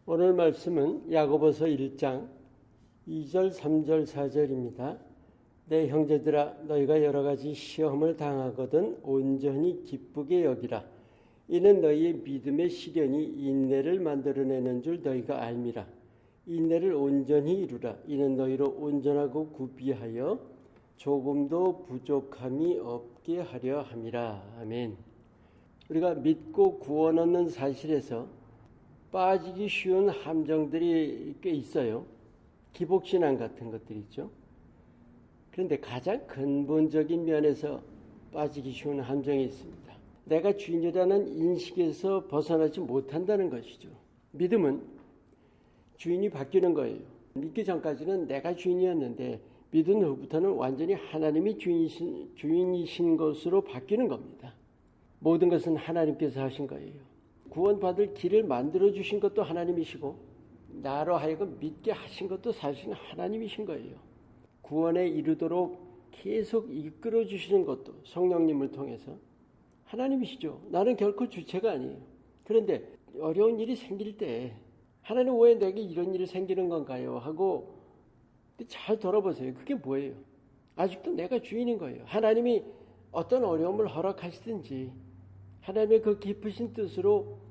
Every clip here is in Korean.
오늘 말씀은 야고보서 1장 2절, 3절, 4절입니다. 내 형제들아 너희가 여러 가지 시험을 당하거든 온전히 기쁘게 여기라. 이는 너희의 믿음의 시련이 인내를 만들어내는 줄 너희가 알미라. 인내를 온전히 이루라. 이는 너희로 온전하고 구비하여 조금도 부족함이 없게 하려 함이라. 아멘. 우리가 믿고 구원 얻는 사실에서 빠지기 쉬운 함정들이 꽤 있어요. 기복신앙 같은 것들이 있죠. 그런데 가장 근본적인 면에서 빠지기 쉬운 함정이 있습니다. 내가 주인이라는 인식에서 벗어나지 못한다는 것이죠. 믿음은 주인이 바뀌는 거예요. 믿기 전까지는 내가 주인이었는데 믿은 후부터는 완전히 하나님이 주인이신 것으로 바뀌는 겁니다. 모든 것은 하나님께서 하신 거예요. 구원받을 길을 만들어주신 것도 하나님이시고 나로 하여금 믿게 하신 것도 사실은 하나님이신 거예요. 구원에 이르도록 계속 이끌어주시는 것도 성령님을 통해서 하나님이시죠. 나는 결코 주체가 아니에요. 그런데 어려운 일이 생길 때 하나님 왜 내게 이런 일이 생기는 건가요? 하고 잘 돌아보세요. 그게 뭐예요? 아직도 내가 주인인 거예요. 하나님이 어떤 어려움을 허락하시든지 하나님의 그 깊으신 뜻으로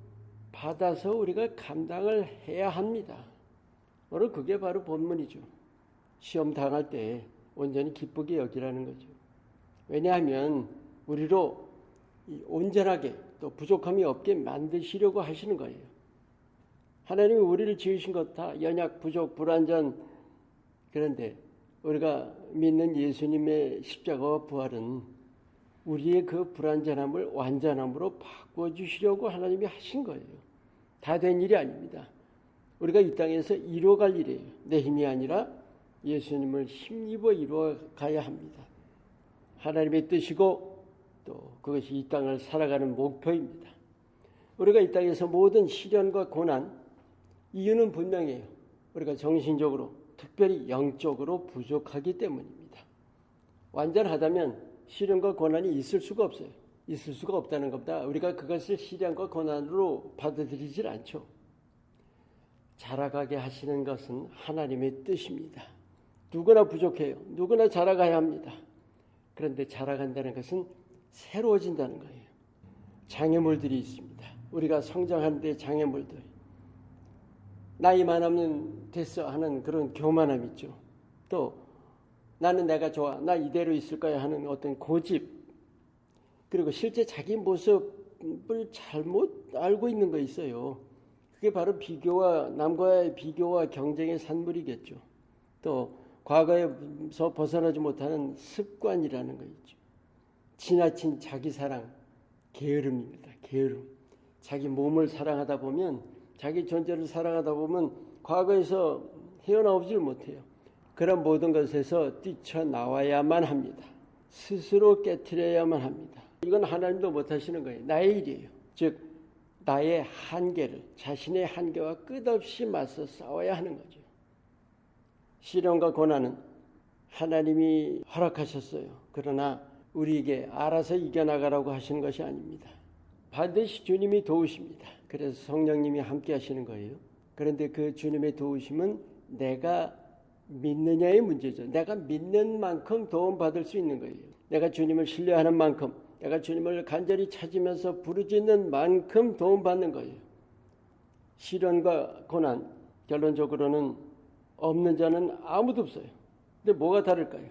받아서 우리가 감당을 해야 합니다. 오늘 그게 바로 본문이죠. 시험 당할 때 온전히 기쁘게 여기라는 거죠. 왜냐하면 우리로 온전하게 또 부족함이 없게 만드시려고 하시는 거예요. 하나님이 우리를 지으신 것 다 연약, 부족, 불완전. 그런데 우리가 믿는 예수님의 십자가와 부활은 우리의 그 불완전함을 완전함으로 바꿔주시려고 하나님이 하신 거예요. 다 된 일이 아닙니다. 우리가 이 땅에서 이루어갈 일이에요. 내 힘이 아니라 예수님을 힘입어 이루어가야 합니다. 하나님의 뜻이고 또 그것이 이 땅을 살아가는 목표입니다. 우리가 이 땅에서 모든 시련과 고난, 이유는 분명해요. 우리가 정신적으로, 특별히 영적으로 부족하기 때문입니다. 완전하다면 시련과 고난이 있을 수가 없어요. 있을 수가 없다는 겁니다. 우리가 그것을 시련과 고난으로 받아들이질 않죠. 자라가게 하시는 것은 하나님의 뜻입니다. 누구나 부족해요. 누구나 자라가야 합니다. 그런데 자라간다는 것은 새로워진다는 거예요. 장애물들이 있습니다. 우리가 성장하는 데 장애물들. 나이 많으면 됐어 하는 그런 교만함 있죠. 또 나는 내가 좋아, 나 이대로 있을 거야 하는 어떤 고집, 그리고 실제 자기 모습을 잘못 알고 있는 거 있어요. 그게 바로 비교와 남과의 비교와 경쟁의 산물이겠죠. 또 과거에서 벗어나지 못하는 습관이라는 거 있죠. 지나친 자기 사랑, 게으름입니다. 게으름. 자기 몸을 사랑하다 보면, 자기 존재를 사랑하다 보면 과거에서 헤어나오질 못해요. 그런 모든 것에서 뛰쳐나와야만 합니다. 스스로 깨트려야만 합니다. 이건 하나님도 못하시는 거예요. 나의 일이에요. 즉 나의 한계를, 자신의 한계와 끝없이 맞서 싸워야 하는 거죠. 시련과 고난은 하나님이 허락하셨어요. 그러나 우리에게 알아서 이겨나가라고 하시는 것이 아닙니다. 반드시 주님이 도우십니다. 그래서 성령님이 함께 하시는 거예요. 그런데 그 주님의 도우심은 내가 믿느냐의 문제죠. 내가 믿는 만큼 도움받을 수 있는 거예요. 내가 주님을 신뢰하는 만큼, 내가 주님을 간절히 찾으면서 부르짖는 만큼 도움받는 거예요. 시련과 고난, 결론적으로는 없는 자는 아무도 없어요. 근데 뭐가 다를까요?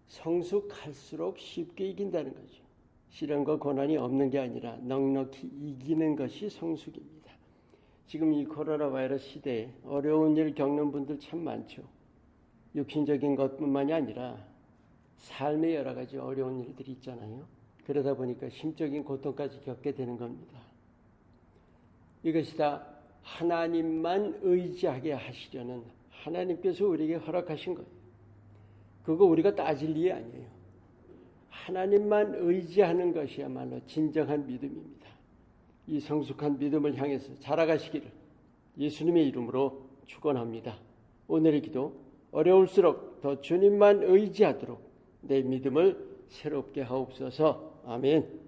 성숙할수록 쉽게 이긴다는 거죠. 시련과 고난이 없는 게 아니라 넉넉히 이기는 것이 성숙입니다. 지금 이 코로나 바이러스 시대에 어려운 일 겪는 분들 참 많죠. 육신적인 것뿐만이 아니라 삶의 여러 가지 어려운 일들이 있잖아요. 그러다 보니까 심적인 고통까지 겪게 되는 겁니다. 이것이 다 하나님만 의지하게 하시려는 하나님께서 우리에게 허락하신 거예요. 그거 우리가 따질 일이 아니에요. 하나님만 의지하는 것이야말로 진정한 믿음입니다. 이 성숙한 믿음을 향해서 자라가시기를 예수님의 이름으로 축원합니다. 오늘의 기도, 어려울수록 더 주님만 의지하도록 내 믿음을 새롭게 하옵소서. 아멘.